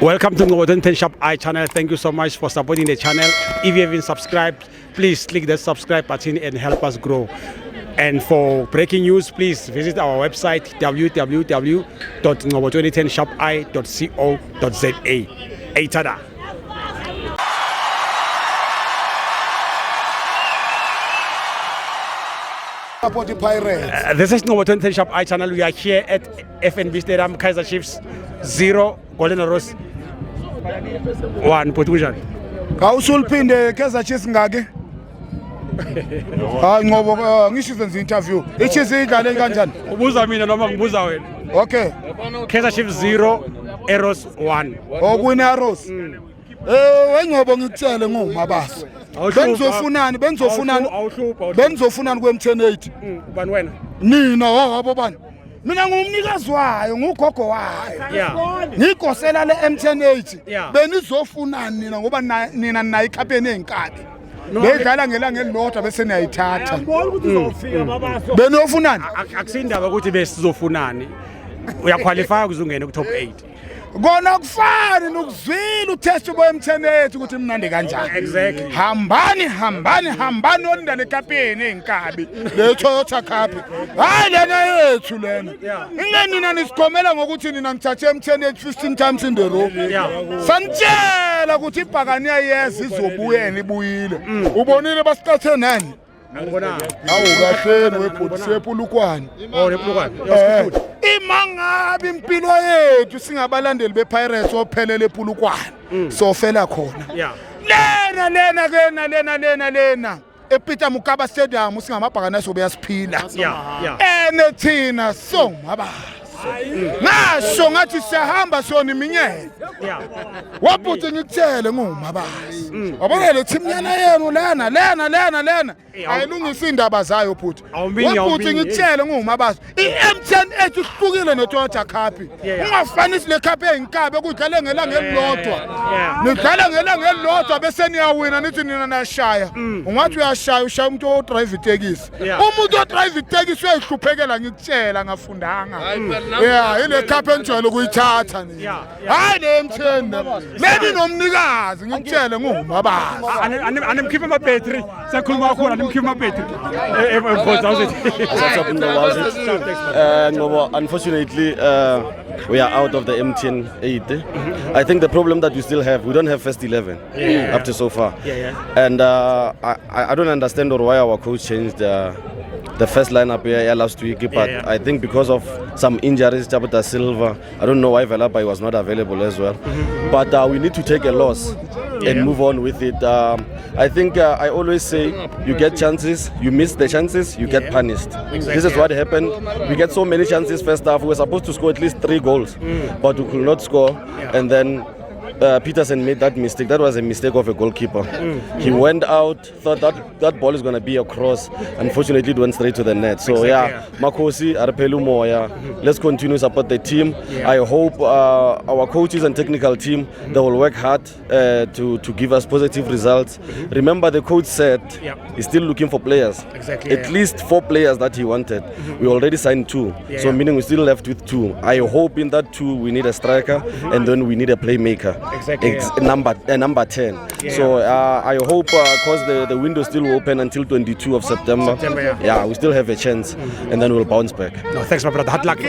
Welcome to Ngobo 2010 Shop I channel. Thank you so much for supporting the channel. If you haven't subscribed, please click the subscribe button and help us grow. And for breaking news, please visit our website www.ngobo2010shopi.co.za. Tada. Support the Pirates. This is Ngobo 2010 Shop I channel. We are here at FNB Stadium, Kaizer Chiefs 0, Golden Arrows 1. Potential. Kawusuliphinde Kaizer Chiefs ngake. Hayi ngoba ngisho senze interview. IChiefs idlale kanjani? Ubuza mina noma ngibuza wena. Okay. Kaizer Chiefs 0, Arrows 1. Okwina Arrows. Wengobo ngikutshele ngoMabaso. Benzofunani kweMTN8. Ubani wena? Nina wabo bani? Mina ngumnikazi wayo, ngugogo wayo. Ngikosela le MTN8. Benizofunani nina ngoba nina nayi campaign enkabi. Bedlala ngelanga elilodwa bese niyayithatha. Benofunani? Akusindaba ukuthi besizofunani. Uyaqualify ukuzungena ku top 8. Kona kufani nokuzwila utest bo MTN8 ukuthi mnandi kanjani. Exactly. Hambani olinda le campaign enkabi. Le Toyota Cup. Hayi lena yethu lena. Nina nisigomela ngokuthi nina ngithathe MTN8 15 times in the row. Sanitshela ukuthi ibhakani yayeza izobuyela ibuyile. Ubonile basiqathe nani? Angibona. Awu kahleni webhodi sepulukwane. Oh, lepulukwane. Imangabi impilo yethu singabalandeli bePirates ophelele epulukwane. Sofela khona. Lena. ePeter Mokaba Stadium singamabhakana sobe yasiphila. Ene thina songaba. Nasho ngathi siyahamba sona iminyene. Waphuthi ngikutshele ngoMabaso. Wabona le thimnyana yenu lena. Ayilungisa indaba zayo phuthi. Waphuthi ngikutshele ngoMabaso. iMTN8 uhlukile neToyota Cup. Ungafanisi le cup eyinkabe kudlala ngelanga elilodwa. Nidlala ngelanga elilodwa bese niyawina nithi nina nashaya. Ungathi uyashaya ushaya umuntu odrive itekisi. Umuntu odrive itekisi uyahluphekela ngikutshela ngafundanga. Ile cup enjalo kuyithatha ni. Hayi le MTN. Maybe nomnikazi ngikutshele ngoMabaso. Animkhipha ama battery. Sakhuluma kakhulu animkhipha ama battery. Unfortunately, we are out of the MTN8. I think the problem that we still have, we don't have first 11 up to so far. And I don't understand or why our coach changed the first lineup here last week, but I think because of some injuries, Tabata Silva, I don't know why Velapa was not available as well. But we need to take a loss and move on with it. I think I always say, you get chances, you miss the chances, you get punished. This is what happened. We get so many chances first half. We were supposed to score at least 3 goals, but we could not score. And then Peterson made that mistake. That was a mistake of a goalkeeper. He went out, thought that ball is going to be a cross. Unfortunately, it went straight to the net. So Makosi, Arpelu Moya, let's continue to support the team. I hope our coaches and technical team, they will work hard to give us positive results. Remember, the coach said he's still looking for players. At least 4 players that he wanted. We already signed 2. So meaning we still left with 2. I hope in that 2 we need a striker and then we need a playmaker. Number 10. So I hope because the window is still open until 22 of September. We still have a chance and then we'll bounce back. No, thanks my brother. Hard luck.